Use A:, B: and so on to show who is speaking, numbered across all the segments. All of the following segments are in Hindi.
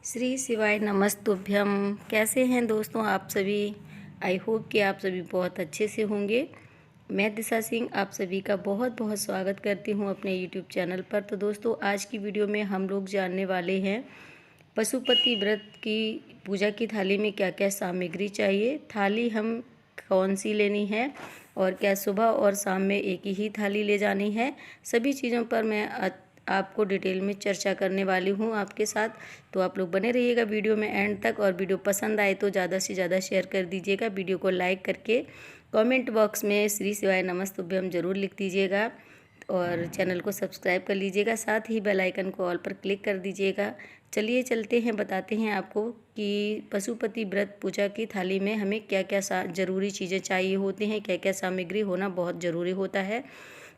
A: श्री शिवाय नमस्तुभ्यम। कैसे हैं दोस्तों आप सभी। आई होप कि आप सभी बहुत अच्छे से होंगे। मैं दिशा सिंह आप सभी का बहुत बहुत स्वागत करती हूं अपने यूट्यूब चैनल पर। तो दोस्तों आज की वीडियो में हम लोग जानने वाले हैं पशुपति व्रत की पूजा की थाली में क्या क्या सामग्री चाहिए, थाली हम कौन सी लेनी है और क्या सुबह और शाम में एक ही थाली ले जानी है। सभी चीज़ों पर मैं आपको डिटेल में चर्चा करने वाली हूँ आपके साथ। तो आप लोग बने रहिएगा वीडियो में एंड तक, और वीडियो पसंद आए तो ज़्यादा से ज़्यादा शेयर कर दीजिएगा। वीडियो को लाइक करके कमेंट बॉक्स में श्री शिवाय नमस्तुभ्यम ज़रूर लिख दीजिएगा और चैनल को सब्सक्राइब कर लीजिएगा। साथ ही बेल आइकन को ऑल पर क्लिक कर दीजिएगा। चलिए चलते हैं, बताते हैं आपको कि पशुपति व्रत पूजा की थाली में हमें क्या क्या ज़रूरी चीज़ें चाहिए होती हैं, क्या क्या सामग्री होना बहुत ज़रूरी होता है।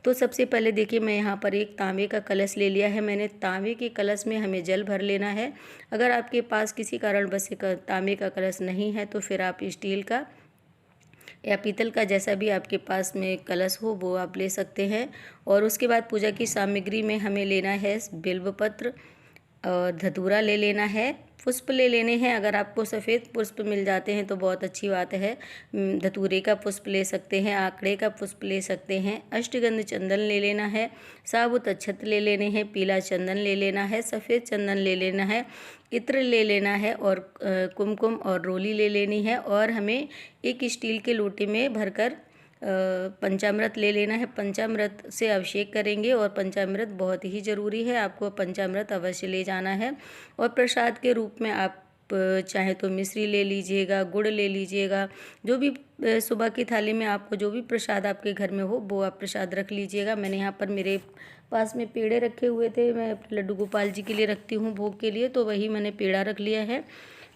A: तो सबसे पहले देखिए, मैं यहाँ पर एक तांबे का कलश ले लिया है। मैंने तांबे के कलश में हमें जल भर लेना है। अगर आपके पास किसी कारणवश तांबे का कलश नहीं है तो फिर आप स्टील का या पीतल का, जैसा भी आपके पास में कलश हो वो आप ले सकते हैं। और उसके बाद पूजा की सामग्री में हमें लेना है बिल्वपत्र और धतूरा ले लेना है, पुष्प ले लेने हैं। अगर आपको सफ़ेद पुष्प मिल जाते हैं तो बहुत अच्छी बात है। धतूरे का पुष्प ले सकते हैं, आंकड़े का पुष्प ले सकते हैं। अष्टगंध चंदन ले लेना है, साबुत अक्षत ले लेने हैं, पीला चंदन ले लेना है, सफ़ेद चंदन ले लेना है, इत्र ले लेना है और कुमकुम और रोली ले लेनी है। और हमें एक स्टील के लोटे में भरकर पंचामृत ले लेना है। पंचामृत से अभिषेक करेंगे और पंचामृत बहुत ही ज़रूरी है, आपको पंचामृत अवश्य ले जाना है। और प्रसाद के रूप में आप चाहे तो मिश्री ले लीजिएगा, गुड़ ले लीजिएगा, जो भी सुबह की थाली में आपको जो भी प्रसाद आपके घर में हो वो आप प्रसाद रख लीजिएगा। मैंने यहाँ पर मेरे पास में पेड़े रखे हुए थे, मैं लड्डू गोपाल जी के लिए रखती हूँ भोग के लिए, तो वही मैंने पेड़ा रख लिया है।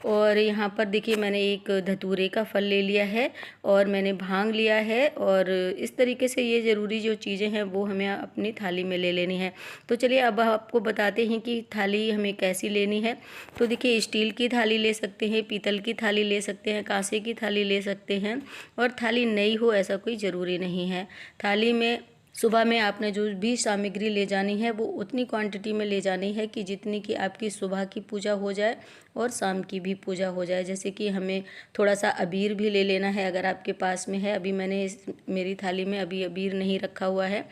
A: और यहाँ पर देखिए मैंने एक धतूरे का फल ले लिया है और मैंने भांग लिया है। और इस तरीके से ये ज़रूरी जो चीज़ें हैं वो हमें अपनी थाली में ले लेनी है। तो चलिए अब आपको बताते हैं कि थाली हमें कैसी लेनी है। तो देखिए स्टील की थाली ले सकते हैं, पीतल की थाली ले सकते हैं, कांसे की थाली ले सकते हैं, और थाली नई हो ऐसा कोई ज़रूरी नहीं है। थाली में सुबह में आपने जो भी सामग्री ले जानी है वो उतनी क्वांटिटी में ले जानी है कि जितनी कि आपकी सुबह की पूजा हो जाए और शाम की भी पूजा हो जाए। जैसे कि हमें थोड़ा सा अबीर भी ले लेना है अगर आपके पास में है। अभी मैंने मेरी थाली में अभी अबीर नहीं रखा हुआ है।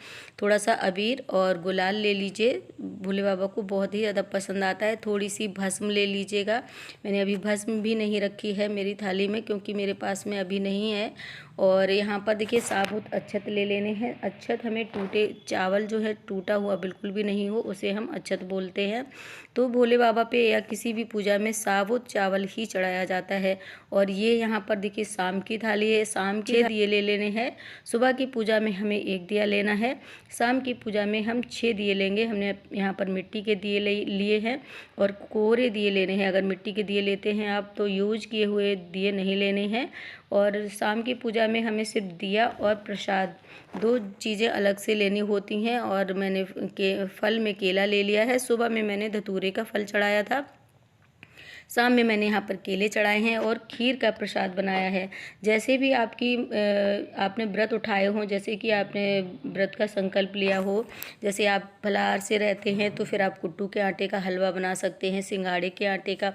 A: थोड़ा सा अबीर और गुलाल ले लीजिए, भोले बाबा को बहुत ही ज़्यादा पसंद आता है। थोड़ी सी भस्म ले लीजिएगा, मैंने अभी भस्म भी नहीं रखी है मेरी थाली में क्योंकि मेरे पास में अभी नहीं है। और यहाँ पर देखिए साबुत अक्षत ले लेने हैं। अक्षत हमें टूटे चावल जो है टूटा हुआ बिल्कुल भी नहीं हो उसे हम अक्षत बोलते हैं। तो भोले बाबा पे या किसी भी पूजा में साबुत चावल ही चढ़ाया जाता है। और ये यहाँ पर देखिए शाम की थाली है, शाम के दिए ले लेने हैं। सुबह की पूजा में हमें एक दिया लेना है, शाम की पूजा में हम 6 दिए लेंगे। हमने यहाँ पर मिट्टी के दिए लिए हैं और कोरे दिए लेने हैं। अगर मिट्टी के दिए लेते हैं आप तो यूज किए हुए दिए नहीं लेने हैं। और शाम की पूजा में हमें सिर्फ दिया और प्रसाद, दो चीज़ें अलग से लेनी होती हैं। और मैंने फल में केला ले लिया है, सुबह में मैंने धतूरे का फल चढ़ाया था, शाम में मैंने यहाँ पर केले चढ़ाए हैं और खीर का प्रसाद बनाया है। जैसे भी आपने व्रत उठाए हों, जैसे कि आपने व्रत का संकल्प लिया हो, जैसे आप फलाहार से रहते हैं तो फिर आप कुट्टू के आटे का हलवा बना सकते हैं, सिंगाड़े के आटे का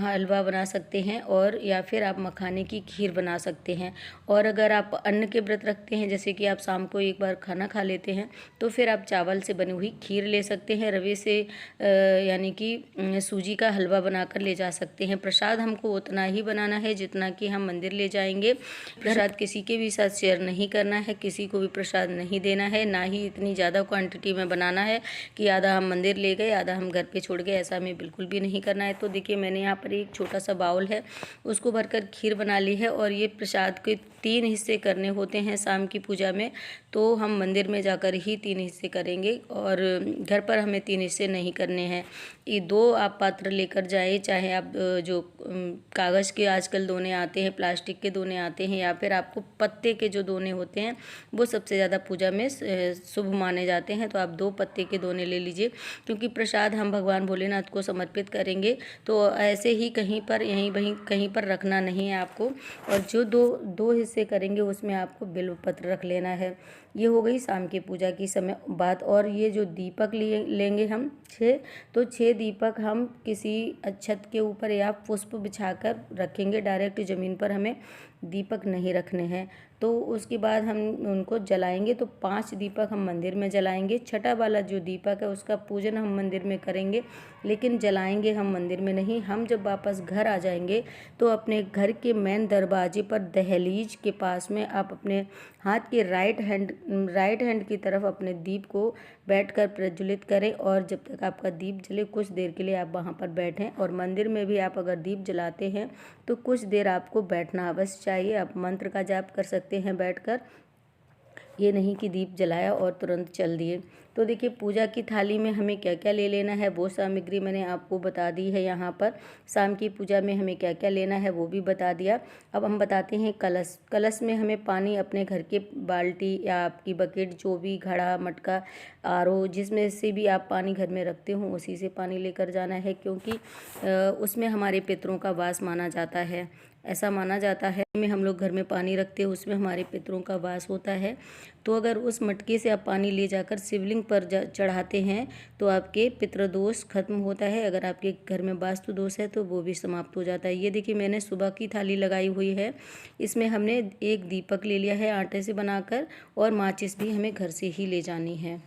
A: हलवा बना सकते हैं, और या फिर आप मखाने की खीर बना सकते हैं। और अगर आप अन्न के व्रत रखते हैं, जैसे कि आप शाम को एक बार खाना खा लेते हैं, तो फिर आप चावल से बनी हुई खीर ले सकते हैं, रवे से यानी कि सूजी का हलवा बनाकर ले जा सकते हैं। प्रसाद हमको उतना ही बनाना है जितना कि हम मंदिर ले जाएंगे। प्रसाद किसी के भी साथ शेयर नहीं करना है, किसी को भी प्रसाद नहीं देना है, ना ही इतनी ज़्यादा क्वांटिटी में बनाना है कि आधा हम मंदिर ले गए आधा हम घर पे छोड़ गए, ऐसा हमें बिल्कुल भी नहीं करना है। तो देखिए मैंने यहाँ पर एक छोटा सा बाउल है, उसको भरकर खीर बना ली है। और ये प्रसाद के 3 हिस्से करने होते हैं शाम की पूजा में, तो हम मंदिर में जाकर ही 3 हिस्से करेंगे और घर पर हमें 3 हिस्से नहीं करने हैं। ये 2 आप पात्र लेकर जाए, चाहे चाहे आप जो कागज़ के आजकल दोने आते हैं, प्लास्टिक के दोने आते हैं, या फिर आपको पत्ते के जो दोने होते हैं वो सबसे ज़्यादा पूजा में शुभ माने जाते हैं। तो आप 2 पत्ते के दोने ले लीजिए, क्योंकि प्रसाद हम भगवान भोलेनाथ को समर्पित करेंगे, तो ऐसे ही कहीं पर यहीं वहीं कहीं पर रखना नहीं है आपको। और जो दो हिस्से करेंगे उसमें आपको बिल्व पत्र रख लेना है। ये हो गई शाम की पूजा की समय बात। और ये जो दीपक लेंगे हम 6, तो 6 दीपक हम किसी छत के ऊपर या पुष्प बिछाकर रखेंगे। डायरेक्ट ज़मीन पर हमें दीपक नहीं रखने हैं। तो उसके बाद हम उनको जलाएंगे। तो 5 दीपक हम मंदिर में जलाएंगे। छठा वाला जो दीपक है उसका पूजन हम मंदिर में करेंगे, लेकिन जलाएंगे हम मंदिर में नहीं। हम जब वापस घर आ जाएंगे तो अपने घर के मेन दरवाजे पर दहलीज के पास में आप अपने हाथ के राइट हैंड की तरफ अपने दीप को बैठकर प्रज्वलित करें। और जब तक आपका दीप जले कुछ देर के लिए आप वहाँ पर बैठें। और मंदिर में भी आप अगर दीप जलाते हैं तो कुछ देर आपको बैठना अवश्य चाहिए। आप मंत्र का जाप कर सकते हैं बैठकर, ये नहीं कि दीप जलाया और तुरंत चल दिए। तो देखिए पूजा की थाली में हमें क्या क्या ले लेना है वो सामग्री मैंने आपको बता दी है। यहाँ पर शाम की पूजा में हमें क्या क्या लेना है वो भी बता दिया। अब हम बताते हैं कलश। कलश में हमें पानी अपने घर के बाल्टी या आपकी बकेट, जो भी घड़ा मटका आरओ जिसमें से भी आप पानी घर में रखते हो उसी से पानी लेकर जाना है, क्योंकि उसमें हमारे पितरों का वास माना जाता है। ऐसा माना जाता है में हम लोग घर में पानी रखते हैं उसमें हमारे पितरों का वास होता है। तो अगर उस मटके से आप पानी ले जाकर शिवलिंग पर चढ़ाते हैं तो आपके पितृदोष खत्म होता है। अगर आपके घर में वास्तु दोष है तो वो भी समाप्त हो जाता है। ये देखिए मैंने सुबह की थाली लगाई हुई है। इसमें हमने एक दीपक ले लिया है आटे से बनाकर, और माचिस भी हमें घर से ही ले जानी है।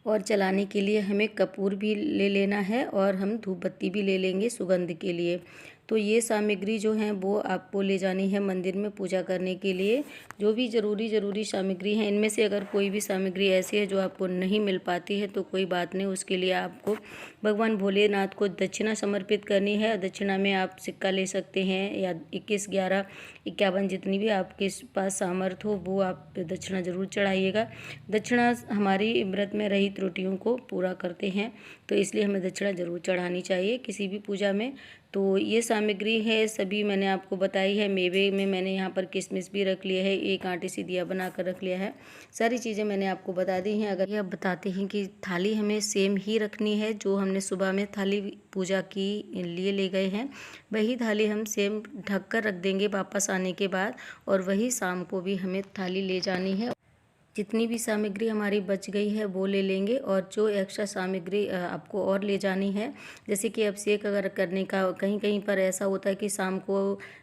A: और जलाने के लिए हमें कपूर भी ले लेना है, और हम धूप बत्ती भी ले लेंगे सुगंध के लिए। तो ये सामग्री जो हैं वो आपको ले जानी है मंदिर में पूजा करने के लिए। जो भी ज़रूरी सामग्री हैं, इनमें से अगर कोई भी सामग्री ऐसी है जो आपको नहीं मिल पाती है तो कोई बात नहीं, उसके लिए आपको भगवान भोलेनाथ को दक्षिणा समर्पित करनी है। दक्षिणा में आप सिक्का ले सकते हैं, या 21, 11, 51 जितनी भी आपके पास सामर्थ्य हो वो आप दक्षिणा जरूर चढ़ाइएगा। दक्षिणा हमारी व्रत में रही त्रुटियों को पूरा करते हैं, तो इसलिए हमें दक्षिणा जरूर चढ़ानी चाहिए किसी भी पूजा में। तो ये सामग्री है सभी मैंने आपको बताई है। मेवे में मैंने यहाँ पर किशमिश भी रख लिया है, एक आटे से दिया बना कर रख लिया है। सारी चीज़ें मैंने आपको बता दी हैं। अगर ये आप बताते हैं कि थाली हमें सेम ही रखनी है, जो हमने सुबह में थाली पूजा की लिए ले गए हैं वही थाली हम सेम ढक कर रख देंगे वापस आने के बाद, और वही शाम को भी हमें थाली ले जानी है। जितनी भी सामग्री हमारी बच गई है वो ले लेंगे, और जो एक्स्ट्रा सामग्री आपको और ले जानी है, जैसे कि अभिषेक अगर करने का कहीं कहीं पर ऐसा होता है कि शाम को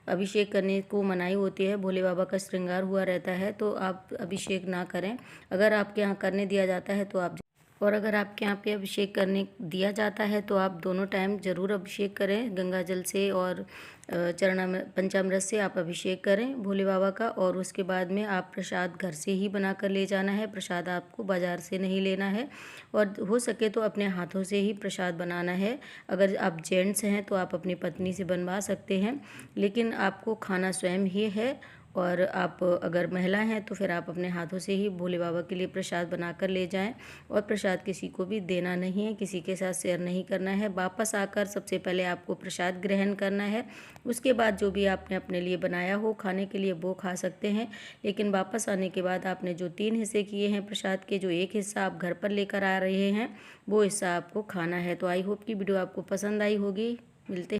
A: अभिषेक करने को मनाही होती है, भोले बाबा का श्रृंगार हुआ रहता है, तो आप अभिषेक ना करें। अगर आपके यहाँ करने दिया जाता है तो आप, और अगर आपके यहाँ पे अभिषेक करने दिया जाता है तो आप दोनों टाइम ज़रूर अभिषेक करें। गंगा जल से और पंचामृत से आप अभिषेक करें भोले बाबा का। और उसके बाद में आप प्रसाद घर से ही बना कर ले जाना है। प्रसाद आपको बाज़ार से नहीं लेना है, और हो सके तो अपने हाथों से ही प्रसाद बनाना है। अगर आप जेंट्स हैं तो आप अपनी पत्नी से बनवा सकते हैं, लेकिन आपको खाना स्वयं ही है। और आप अगर महिला हैं तो फिर आप अपने हाथों से ही भोले बाबा के लिए प्रसाद बनाकर ले जाएं। और प्रसाद किसी को भी देना नहीं है, किसी के साथ शेयर नहीं करना है। वापस आकर सबसे पहले आपको प्रसाद ग्रहण करना है। उसके बाद जो भी आपने अपने लिए बनाया हो खाने के लिए वो खा सकते हैं, लेकिन वापस आने के बाद आपने जो 3 हिस्से किए हैं प्रसाद के, जो एक हिस्सा आप घर पर लेकर आ रहे हैं वो हिस्सा आपको खाना है। तो आई होप कि वीडियो आपको पसंद आई होगी। मिलते